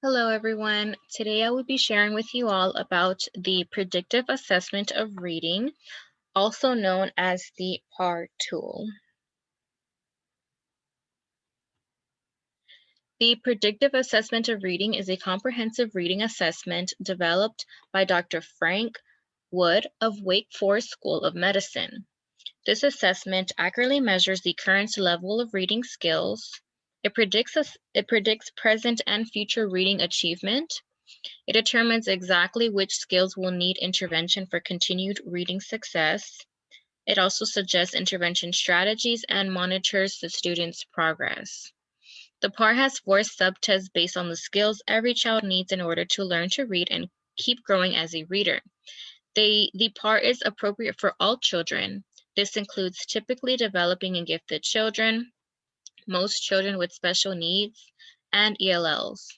Hello, everyone. Today I will be sharing with you all about the predictive assessment of reading, also known as the PAR tool. The predictive assessment of reading is a comprehensive reading assessment developed by Dr. Frank Wood of Wake Forest School of Medicine. This assessment accurately measures the current level of reading skills. It predicts present and future reading achievement. It determines exactly which skills will need intervention for continued reading success. It also suggests intervention strategies and monitors the student's progress. The PAR has 4 subtests based on the skills every child needs in order to learn to read and keep growing as a reader. The PAR is appropriate for all children. This includes typically developing and gifted children, most children with special needs, and ELLs.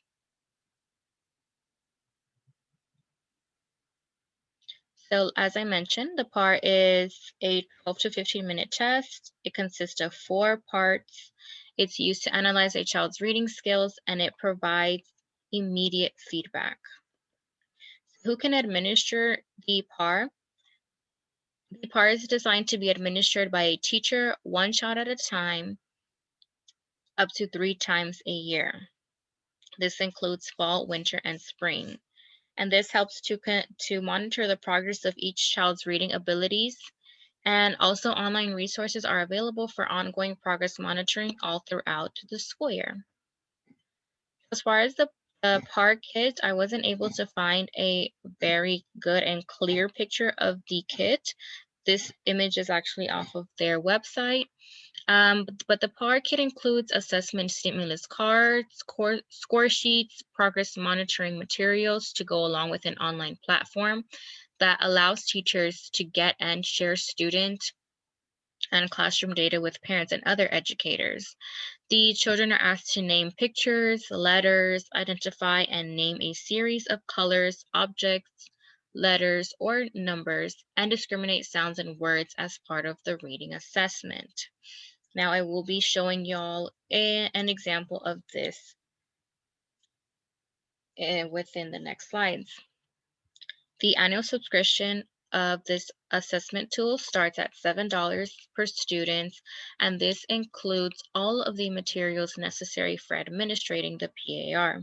So as I mentioned, the PAR is a 12 to 15-minute test. It consists of 4 parts. It's used to analyze a child's reading skills, and it provides immediate feedback. Who can administer the PAR? The PAR is designed to be administered by a teacher, 1 child at a time, up to 3 times a year. This includes fall, winter, and spring. And this helps to monitor the progress of each child's reading abilities. And also online resources are available for ongoing progress monitoring all throughout the school year. As far as the PAR kit, I wasn't able to find a very good and clear picture of the kit. This image is actually off of their website. But the PAR kit includes assessment stimulus cards, score sheets, progress monitoring materials to go along with an online platform that allows teachers to get and share student and classroom data with parents and other educators. The children are asked to name pictures, letters, identify and name a series of colors, objects, letters, or numbers, and discriminate sounds and words as part of the reading assessment. Now I will be showing y'all an example of this within the next slides. The annual subscription of this assessment tool starts at $7 per student, and this includes all of the materials necessary for administrating the PAR.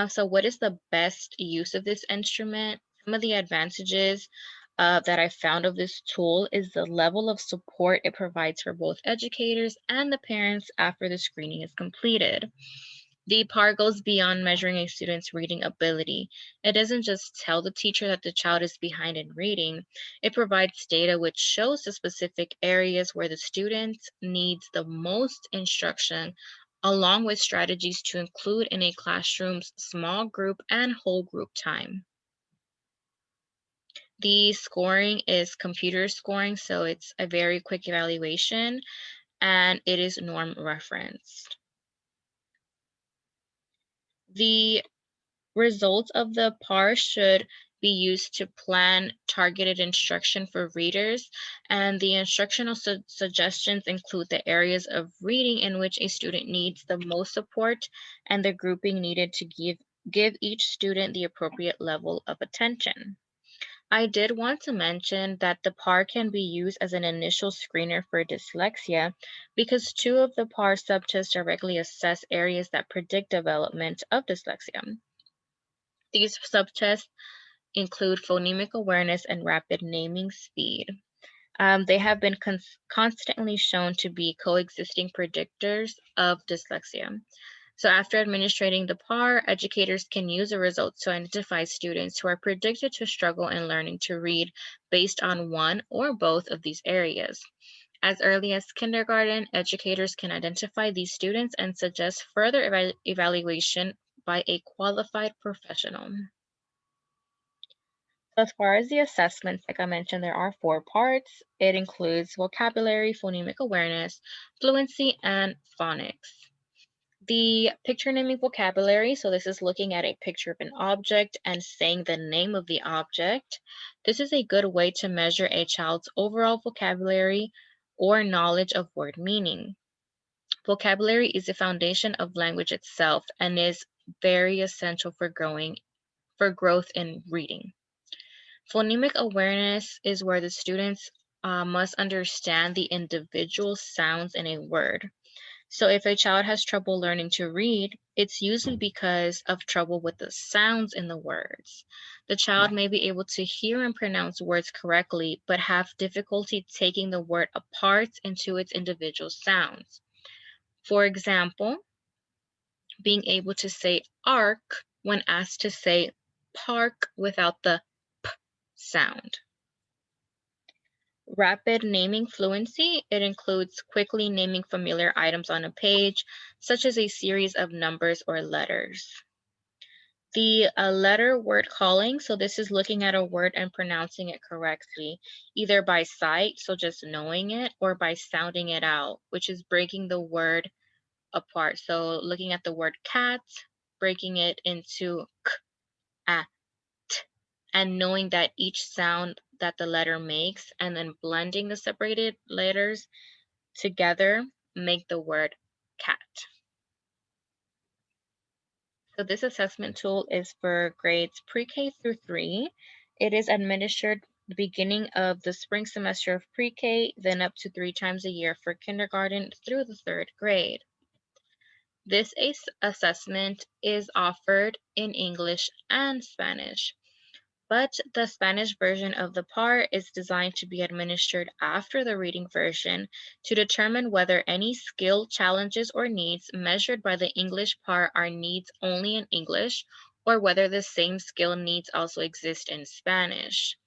So what is the best use of this instrument? Some of the advantages that I found of this tool is the level of support it provides for both educators and the parents after the screening is completed. The PAR goes beyond measuring a student's reading ability. It doesn't just tell the teacher that the child is behind in reading. It provides data which shows the specific areas where the student needs the most instruction, along with strategies to include in a classroom's small group and whole group time. The scoring is computer scoring, so it's a very quick evaluation, and it is norm referenced. The results of the PAR should be used to plan targeted instruction for readers, and the instructional suggestions include the areas of reading in which a student needs the most support and the grouping needed to give each student the appropriate level of attention. I did want to mention that the PAR can be used as an initial screener for dyslexia because 2 of the PAR subtests directly assess areas that predict development of dyslexia. These subtests include phonemic awareness and rapid naming speed. They have been constantly shown to be coexisting predictors of dyslexia. So after administrating the PAR, educators can use the results to identify students who are predicted to struggle in learning to read based on one or both of these areas. As early as kindergarten, educators can identify these students and suggest further evaluation by a qualified professional. As far as the assessments, like I mentioned, there are 4 parts. It includes vocabulary, phonemic awareness, fluency, and phonics. The picture naming vocabulary, so this is looking at a picture of an object and saying the name of the object. This is a good way to measure a child's overall vocabulary or knowledge of word meaning. Vocabulary is the foundation of language itself and is very essential for growth in reading. Phonemic awareness is where the students must understand the individual sounds in a word. So if a child has trouble learning to read, it's usually because of trouble with the sounds in the words. The child may be able to hear and pronounce words correctly, but have difficulty taking the word apart into its individual sounds. For example, being able to say arc when asked to say park without the p sound. Rapid naming fluency, it includes quickly naming familiar items on a page, such as a series of numbers or letters. The letter word calling, so this is looking at a word and pronouncing it correctly, either by sight, so just knowing it, or by sounding it out, which is breaking the word apart. So looking at the word cat, breaking it into k, a, t, and knowing that each sound that the letter makes and then blending the separated letters together make the word cat. So this assessment tool is for grades pre-K through 3. It is administered the beginning of the spring semester of pre-K, then up to 3 times a year for kindergarten through the 3rd grade. This assessment is offered in English and Spanish, but the Spanish version of the PAR is designed to be administered after the reading version to determine whether any skill challenges or needs measured by the English PAR are needs only in English or whether the same skill needs also exist in Spanish.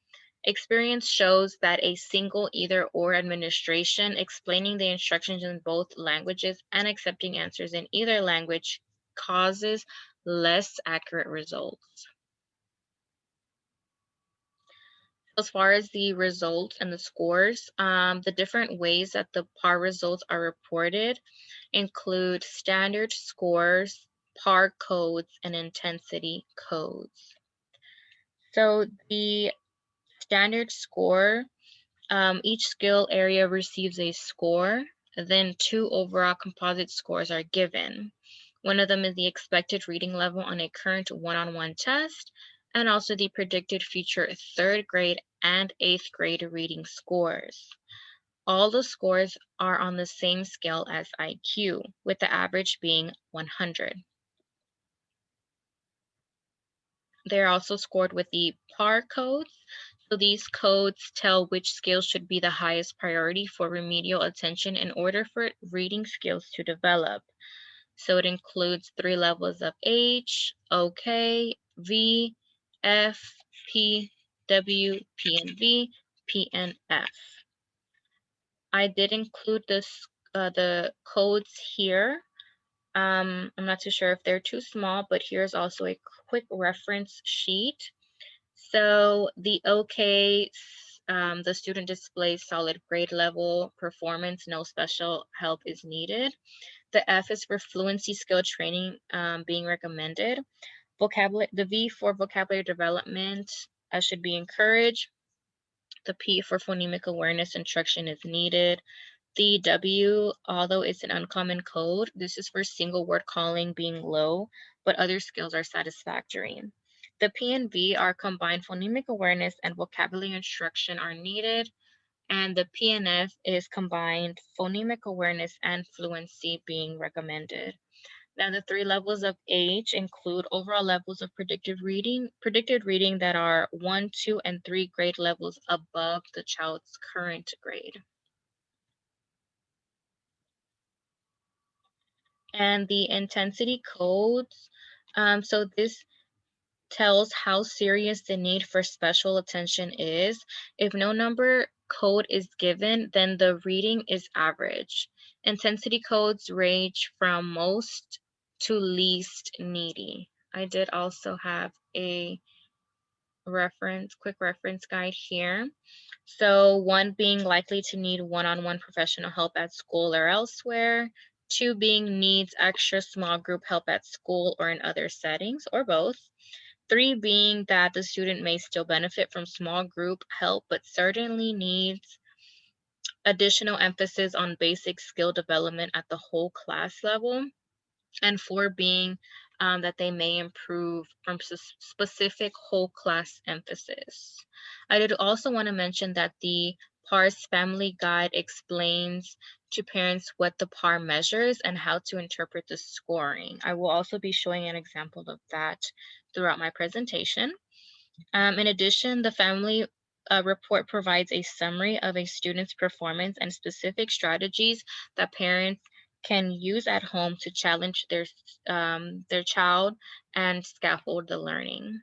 Experience shows that a single either/or administration explaining the instructions in both languages and accepting answers in either language causes less accurate results. As far as the results and the scores, the different ways that the PAR results are reported include standard scores, PAR codes, and intensity codes. So the standard score, each skill area receives a score, then 2 overall composite scores are given. One of them is the expected reading level on a current one-on-one test, and also the predicted future 3rd grade and 8th grade reading scores. All the scores are on the same scale as IQ, with the average being 100. They're also scored with the PAR codes. So these codes tell which skills should be the highest priority for remedial attention in order for reading skills to develop. So it includes 3 levels of H, OK, V, F, P, W, P and V, P and F. I did include the codes here. I'm not too sure if they're too small, but here's also a quick reference sheet. So the OK, the student displays solid grade level performance, no special help is needed. The F is for fluency skill training being recommended. The V for vocabulary development should be encouraged. The P for phonemic awareness instruction is needed. The W, although it's an uncommon code, this is for single word calling being low, but other skills are satisfactory. The P and V are combined phonemic awareness and vocabulary instruction are needed, and the P and F is combined phonemic awareness and fluency being recommended. Now, the 3 levels of H include overall levels of predicted reading that are 1, 2, and 3 grade levels above the child's current grade. And the intensity codes, so this tells how serious the need for special attention is. If no number code is given, then the reading is average. Intensity codes range from most to least needy. I did also have a quick reference guide here. So 1 being likely to need one-on-one professional help at school or elsewhere. 2 being needs extra small group help at school or in other settings, or both. 3 being that the student may still benefit from small group help, but certainly needs additional emphasis on basic skill development at the whole class level, and 4 being that they may improve from specific whole class emphasis. I did also want to mention that the PARS Family Guide explains to parents what the PAR measures and how to interpret the scoring. I will also be showing an example of that throughout my presentation. In addition, the family report provides a summary of a student's performance and specific strategies that parents can use at home to challenge their child and scaffold the learning.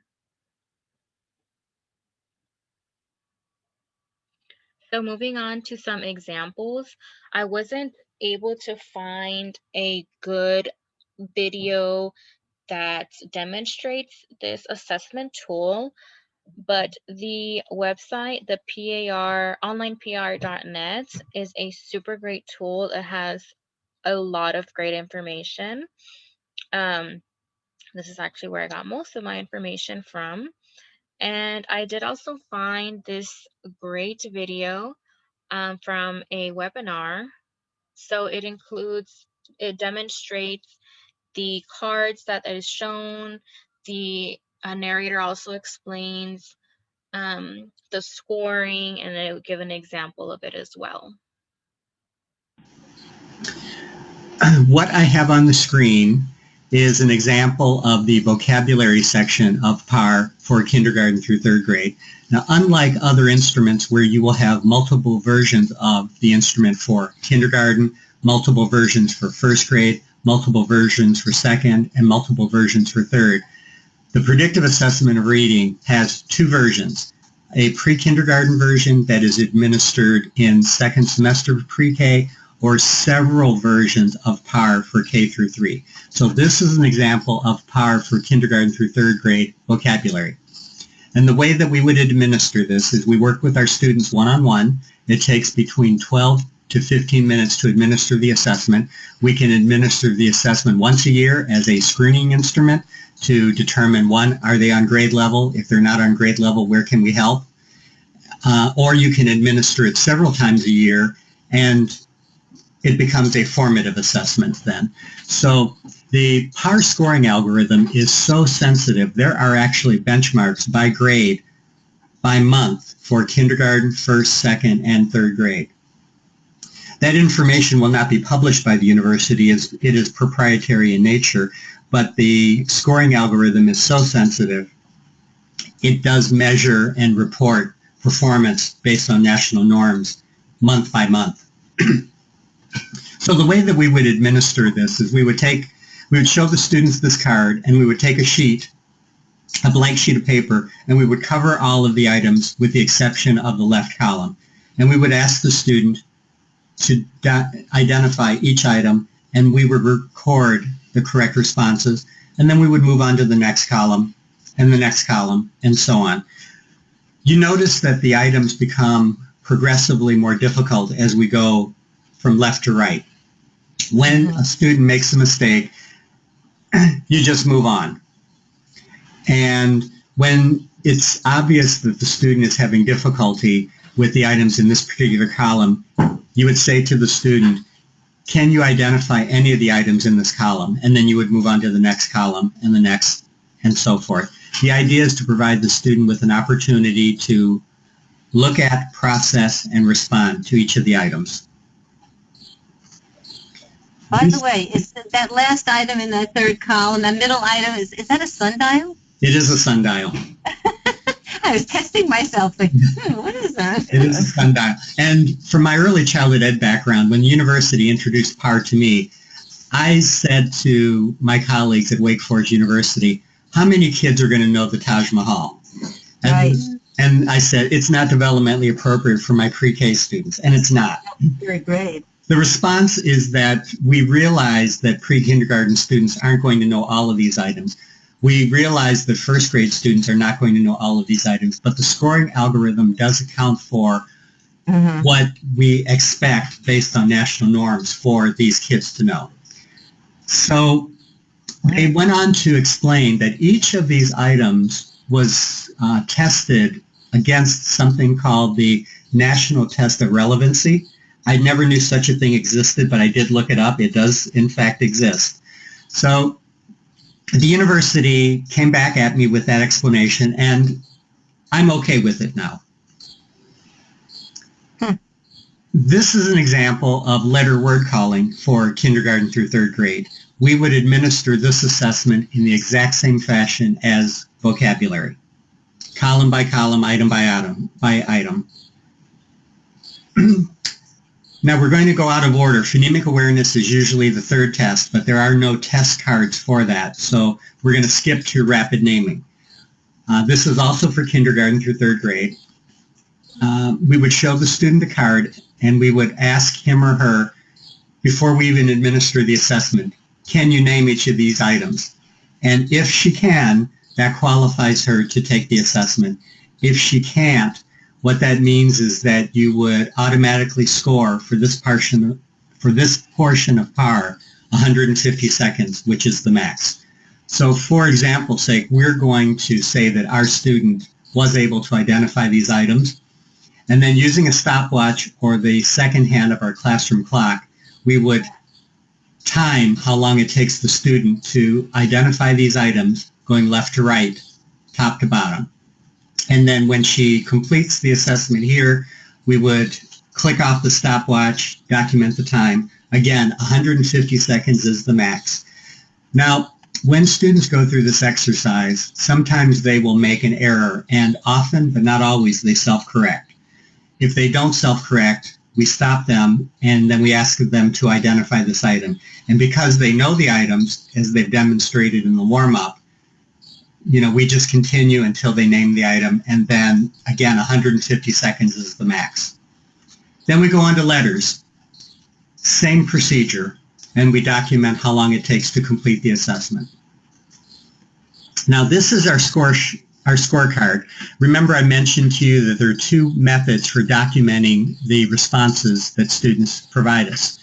So moving on to some examples, I wasn't able to find a good video that demonstrates this assessment tool, but the website, the PAR, onlinepar.net, is a super great tool. It has a lot of great information. This is actually where I got most of my information from. And I did also find this great video from a webinar. So it demonstrates the cards that is shown. The narrator also explains the scoring, and they would give an example of it as well. What I have on the screen is an example of the vocabulary section of PAR for kindergarten through third grade. Now, unlike other instruments where you will have multiple versions of the instrument for kindergarten, multiple versions for first grade, multiple versions for second, and multiple versions for third, the predictive assessment of reading has 2 versions. A pre-kindergarten version that is administered in second semester of pre-K, or several versions of PAR for K through 3. So this is an example of PAR for kindergarten through third grade vocabulary. And the way that we would administer this is we work with our students one-on-one. It takes between 12 to 15 minutes to administer the assessment. We can administer the assessment once a year as a screening instrument to determine, one, are they on grade level? If they're not on grade level, where can we help? Or you can administer it several times a year, and it becomes a formative assessment then. So the PAR scoring algorithm is so sensitive, there are actually benchmarks by grade, by month for kindergarten, first, second, and third grade. That information will not be published by the university as it is proprietary in nature, but the scoring algorithm is so sensitive, it does measure and report performance based on national norms month by month. So the way that we would administer this is we would show the students this card, and we would take a blank sheet of paper, and we would cover all of the items with the exception of the left column. And we would ask the student to identify each item, and we would record the correct responses, and then we would move on to the next column, and the next column, and so on. You notice that the items become progressively more difficult as we go from left to right. When a student makes a mistake, you just move on. And when it's obvious that the student is having difficulty with the items in this particular column, you would say to the student, can you identify any of the items in this column? And then you would move on to the next column and the next, and so forth. The idea is to provide the student with an opportunity to look at, process, and respond to each of the items. By the way, is that last item in the third column, that middle item, is that a sundial? It is a sundial. I was testing myself, like, what is that? It is a sundial. And from my early childhood ed background, when the university introduced PAR to me, I said to my colleagues at Wake Forest University, how many kids are going to know the Taj Mahal? And I said, it's not developmentally appropriate for my pre-K students, and it's not. Third grade. The response is that we realize that pre-kindergarten students aren't going to know all of these items. We realize that first grade students are not going to know all of these items, but the scoring algorithm does account for what we expect based on national norms for these kids to know. So they went on to explain that each of these items was tested against something called the National Test of Relevancy. I never knew such a thing existed, but I did look it up. It does, in fact, exist. So the university came back at me with that explanation, and I'm okay with it now. This is an example of letter word calling for kindergarten through third grade. We would administer this assessment in the exact same fashion as vocabulary, column by column, item by item. Now we're going to go out of order. Phonemic awareness is usually the third test, but there are no test cards for that, so we're going to skip to rapid naming. This is also for kindergarten through third grade. We would show the student the card, and we would ask him or her, before we even administer the assessment, can you name each of these items? And if she can, that qualifies her to take the assessment. If she can't, what that means is that you would automatically score for this portion of PAR 150 seconds, which is the max. So for example's sake, we're going to say that our student was able to identify these items, and then using a stopwatch or the second hand of our classroom clock, we would time how long it takes the student to identify these items going left to right, top to bottom. And then when she completes the assessment here, we would click off the stopwatch, document the time. Again, 150 seconds is the max. Now, when students go through this exercise, sometimes they will make an error, and often, but not always, they self-correct. If they don't self-correct, we stop them, and then we ask them to identify this item. And because they know the items, as they've demonstrated in the warm-up, we just continue until they name the item, and then, again, 150 seconds is the max. Then we go on to letters. Same procedure, and we document how long it takes to complete the assessment. Now, this is our scorecard. Remember, I mentioned to you that there are two methods for documenting the responses that students provide us.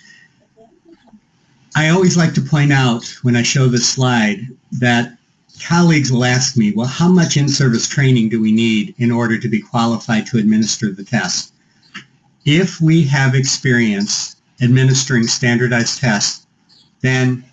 I always like to point out when I show this slide that colleagues will ask me, well, how much in-service training do we need in order to be qualified to administer the test? If we have experience administering standardized tests, then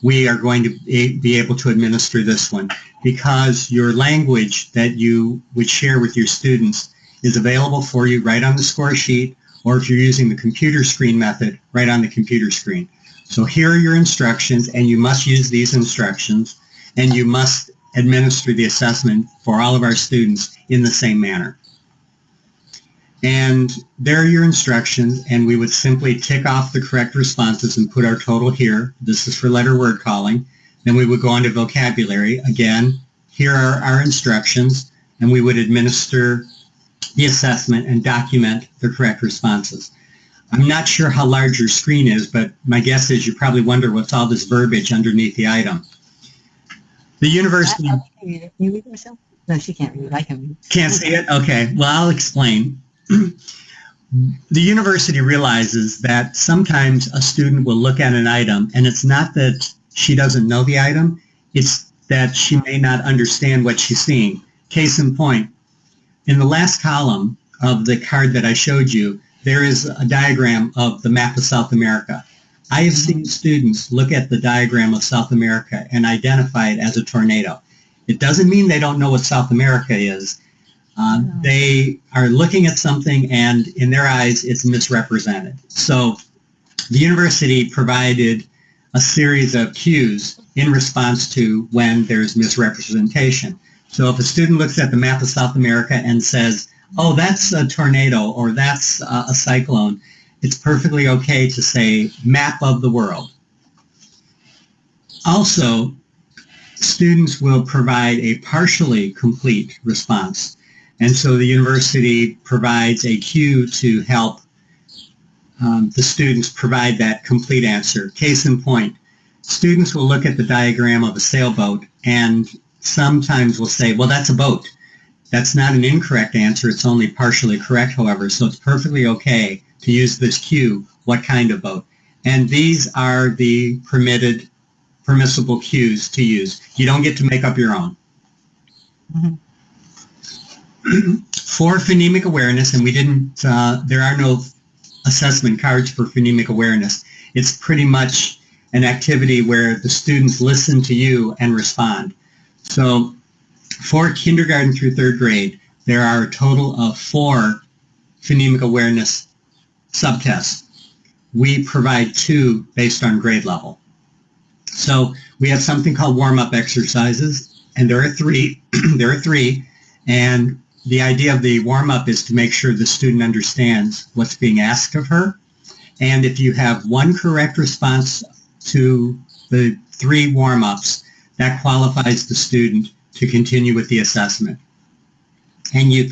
we are going to be able to administer this one, because your language that you would share with your students is available for you right on the score sheet, or if you're using the computer screen method, right on the computer screen. So here are your instructions, and you must use these instructions, and you must administer the assessment for all of our students in the same manner. And there are your instructions, and we would simply tick off the correct responses and put our total here. This is for letter word calling. Then we would go on to vocabulary. Again, here are our instructions, and we would administer the assessment and document the correct responses. I'm not sure how large your screen is, but my guess is you probably wonder what's all this verbiage underneath the item. The university... Can you read it yourself? No, she can't read it. I can read it. Can't see it? Okay. Well, I'll explain. The university realizes that sometimes a student will look at an item, and it's not that she doesn't know the item, it's that she may not understand what she's seeing. Case in point, in the last column of the card that I showed you, there is a diagram of the map of South America. I have seen students look at the diagram of South America and identify it as a tornado. It doesn't mean they don't know what South America is. They are looking at something, and in their eyes, it's misrepresented. So the university provided a series of cues in response to when there's misrepresentation. So if a student looks at the map of South America and says, oh, that's a tornado, or that's a cyclone, it's perfectly okay to say map of the world. Also, students will provide a partially complete response. And so the university provides a cue to help the students provide that complete answer. Case in point, students will look at the diagram of a sailboat and sometimes will say, well, that's a boat. That's not an incorrect answer. It's only partially correct, however, so it's perfectly okay to use this cue, what kind of boat. And these are the permissible cues to use. You don't get to make up your own. Mm-hmm. For phonemic awareness, and we didn't, there are no assessment cards for phonemic awareness. It's pretty much an activity where the students listen to you and respond. So for kindergarten through third grade, there are a total of 4 phonemic awareness subtests. We provide 2 based on grade level. So we have something called warm-up exercises, and there are 3. There are 3, and the idea of the warm-up is to make sure the student understands what's being asked of her. And if you have 1 correct response to the 3 warm-ups, that qualifies the student to continue with the assessment. And you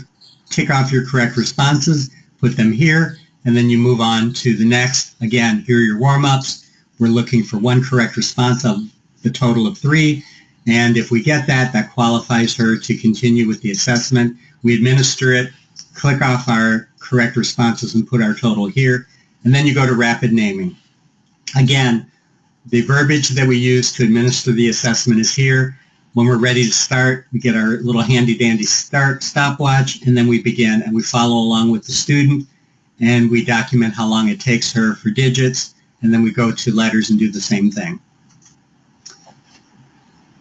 tick off your correct responses, put them here, and then you move on to the next. Again, here are your warm-ups. We're looking for 1 correct response of the total of 3. And if we get that, that qualifies her to continue with the assessment. We administer it, click off our correct responses and put our total here. And then you go to rapid naming. Again, the verbiage that we use to administer the assessment is here. When we're ready to start, we get our little handy-dandy stopwatch, and then we begin, and we follow along with the student, and we document how long it takes her for digits, and then we go to letters and do the same thing.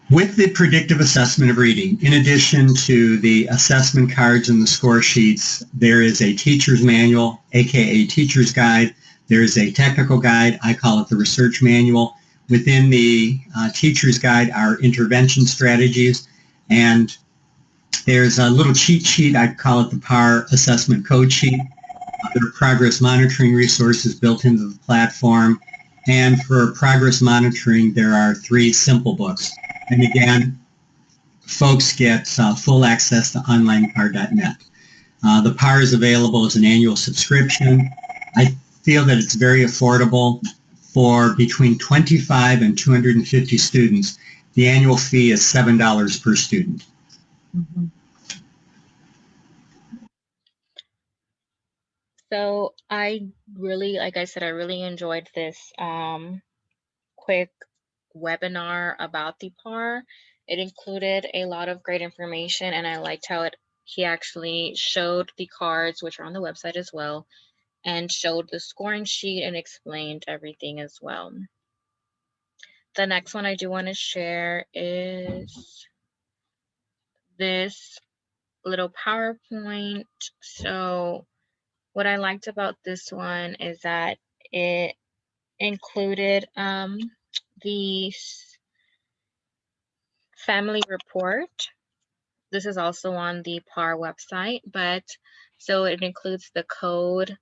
With the predictive assessment of reading, in addition to the assessment cards and the score sheets, there is a teacher's manual, aka teacher's guide. There is a technical guide. I call it the research manual. Within the teacher's guide are intervention strategies, and there's a little cheat sheet. I call it the PAR assessment code sheet. There are progress monitoring resources built into the platform. And for progress monitoring, there are 3 simple books. And again, folks get full access to onlinepar.net. The PAR is available as an annual subscription. I feel that it's very affordable. For between 25 and 250 students, the annual fee is $7 per student. Mm-hmm. So I really, like I said, I really enjoyed this quick webinar about the PAR. It included a lot of great information, and I liked how he actually showed the cards, which are on the website as well, and showed the scoring sheet and explained everything as well. The next one I do want to share is this little PowerPoint. So what I liked about this one is that it included the family report. This is also on the PAR website, but so it includes the code,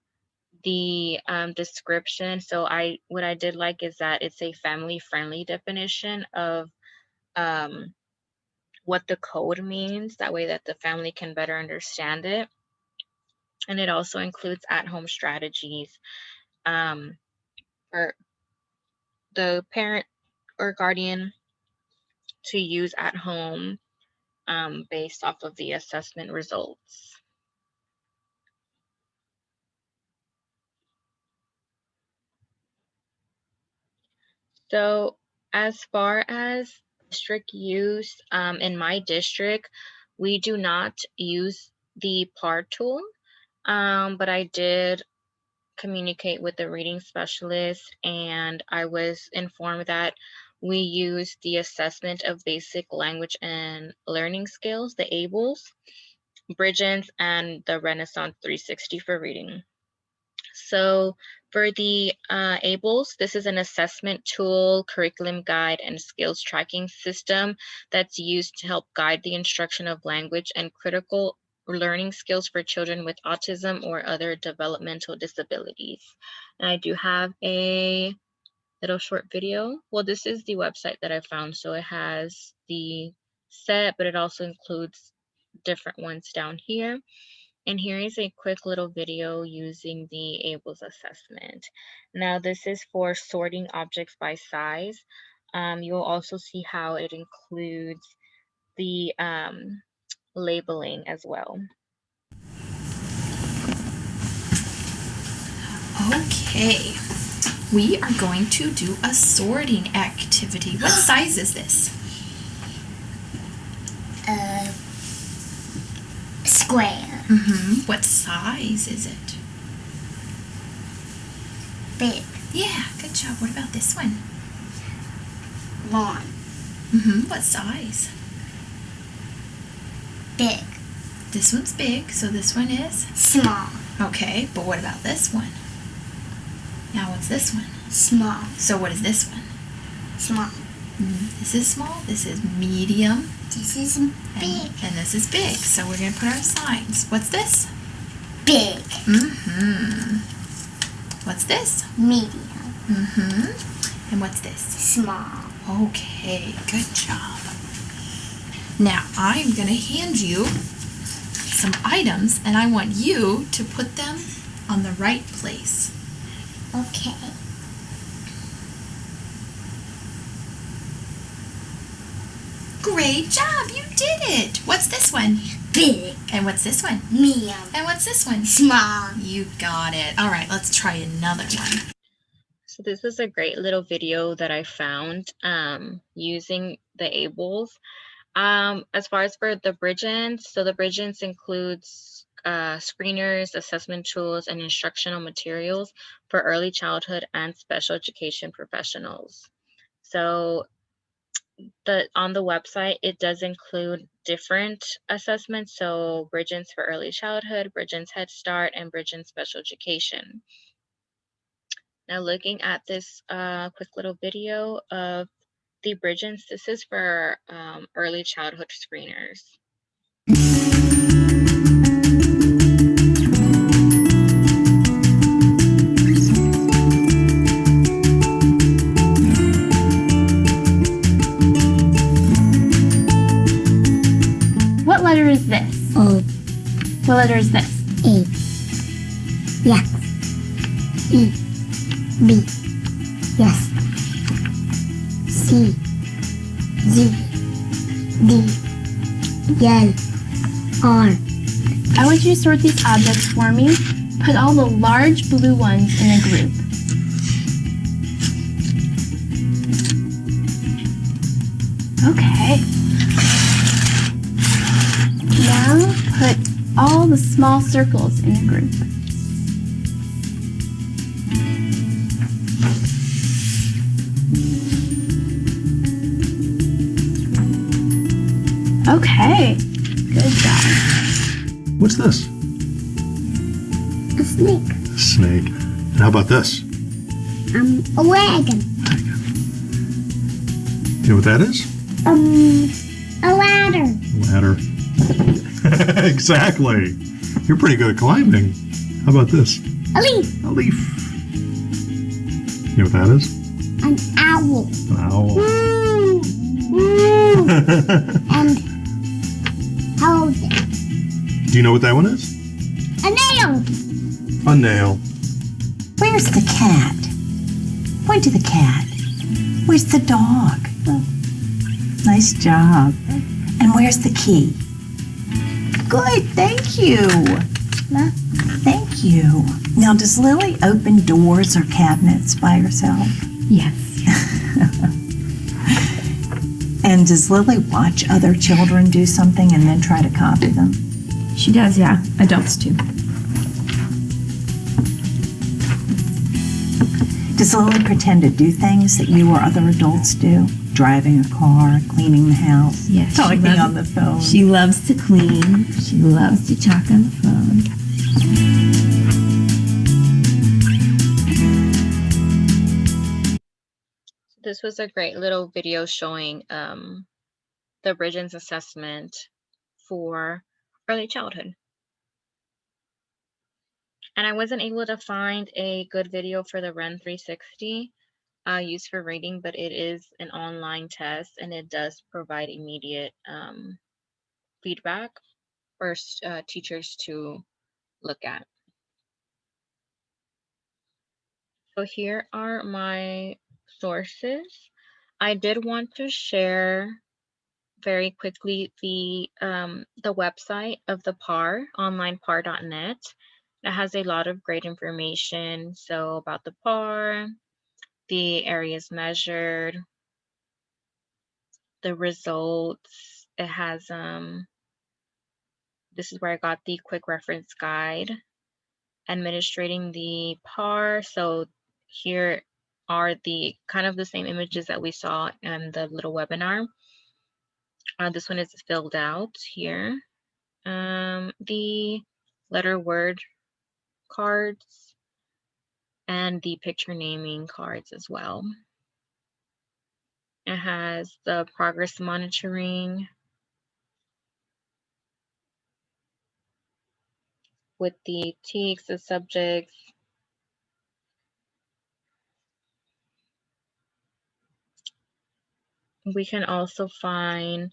the description. So what I did like is that it's a family-friendly definition of what the code means, that way that the family can better understand it. And it also includes at-home strategies for the parent or guardian to use at home based off of the assessment results. So as far as district use, in my district, we do not use the PAR tool, but I did communicate with the reading specialist, and I was informed that we use the assessment of basic language and learning skills, the ABLES, Bridgens, and the Renaissance 360 for reading. So for the ABLES, this is an assessment tool, curriculum guide, and skills tracking system that's used to help guide the instruction of language and critical learning skills for children with autism or other developmental disabilities. And I do have a little short video. Well, this is the website that I found. So it has the set, but it also includes different ones down here. And here is a quick little video using the ABLES assessment. Now this is for sorting objects by size. You'll also see how it includes the labeling as well. Okay, we are going to do a sorting activity. What size is this? Square. What size is it? Big. Yeah, good job. What about this one? Long. What size? Big. This one's big, so this one is? Small. Okay, but what about this one? Now what's this one? Small. So what is this one? Small. This is small, this is medium, This is big. and this is big. So we're going to put our signs. What's this? Big. What's this? Medium. And what's this? Small. Okay, good job. Now I'm going to hand you some items, and I want you to put them on the right place. Okay. Great job, you did it. What's this one? Big. And what's this one? Medium. And what's this one? Small. You got it. All right, let's try another one. So this is a great little video that I found using the ABLES. As far as for the Bridgens, so the Bridgens includes screeners, assessment tools, and instructional materials for early childhood and special education professionals. So on the website, it does include different assessments. So Bridgens for early childhood, Bridgens Head Start, and Bridgens Special Education. Now looking at this quick little video of the Bridgens, this is for early childhood screeners. What letter is this? O. What letter is this? A. Yes. E. B. Yes. C. Z. D. L. R. I want you to sort these objects for me. Put all the large blue ones in a group. Okay. Now put all the small circles in a group. Okay, good job. What's this? A snake. Snake. And how about this? A wagon. You know what that is? A ladder. Ladder. Exactly. You're pretty good at climbing. How about this? A leaf. A leaf. You know what that is? An owl. An owl. Woo! Woo! And hold it. Do you know what that one is? A nail. A nail. Where's the cat? Point to the cat. Where's the dog? Nice job. And where's the key? Good, thank you. Thank you. Now, does Lily open doors or cabinets by herself? Yes. And does Lily watch other children do something and then try to copy them? She does, yeah. Adults too. Does Lily pretend to do things that you or other adults do? Driving a car, cleaning the house, Yes, she talking loves- on the phone. She loves to clean. She loves to talk on the phone. This was a great little video showing the Bridgens assessment for early childhood. And I wasn't able to find a good video for the REN 360 used for reading, but it is an online test and it does provide immediate feedback for teachers to look at. So here are my sources. I did want to share very quickly the website of the PAR, onlinepar.net. It has a lot of great information. So about the PAR, the areas measured, the results. It has this is where I got the quick reference guide, administrating the PAR. So here are the kind of the same images that we saw in the little webinar. This one is filled out here. The letter word cards and the picture naming cards as well. It has the progress monitoring with the TEKS, the subjects. We can also find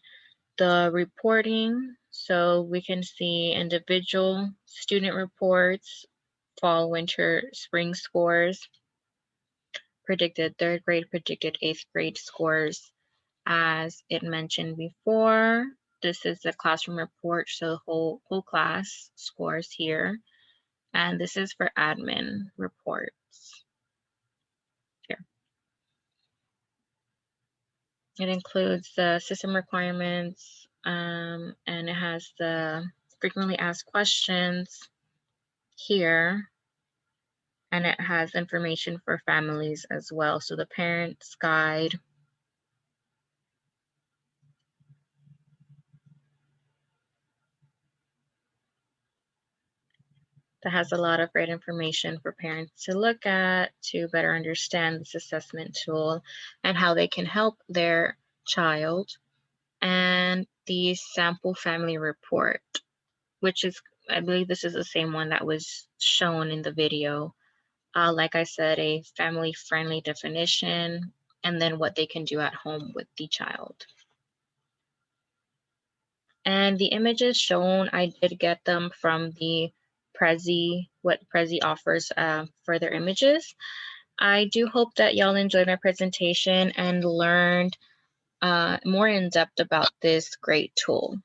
the reporting, so we can see individual student reports, fall, winter, spring scores, predicted third grade, predicted eighth grade scores. As it mentioned before, this is the classroom report, so the whole class scores here. And this is for admin reports. Here. It includes the system requirements, and it has the frequently asked questions here, and it has information for families as well. So the parents guide, that has a lot of great information for parents to look at to better understand this assessment tool and how they can help their child. And the sample family report, which is, I believe this is the same one that was shown in the video. Like I said, a family-friendly definition, and then what they can do at home with the child. And the images shown, I did get them from the Prezi, what Prezi offers for their images. I do hope that y'all enjoyed my presentation and learned more in depth about this great tool.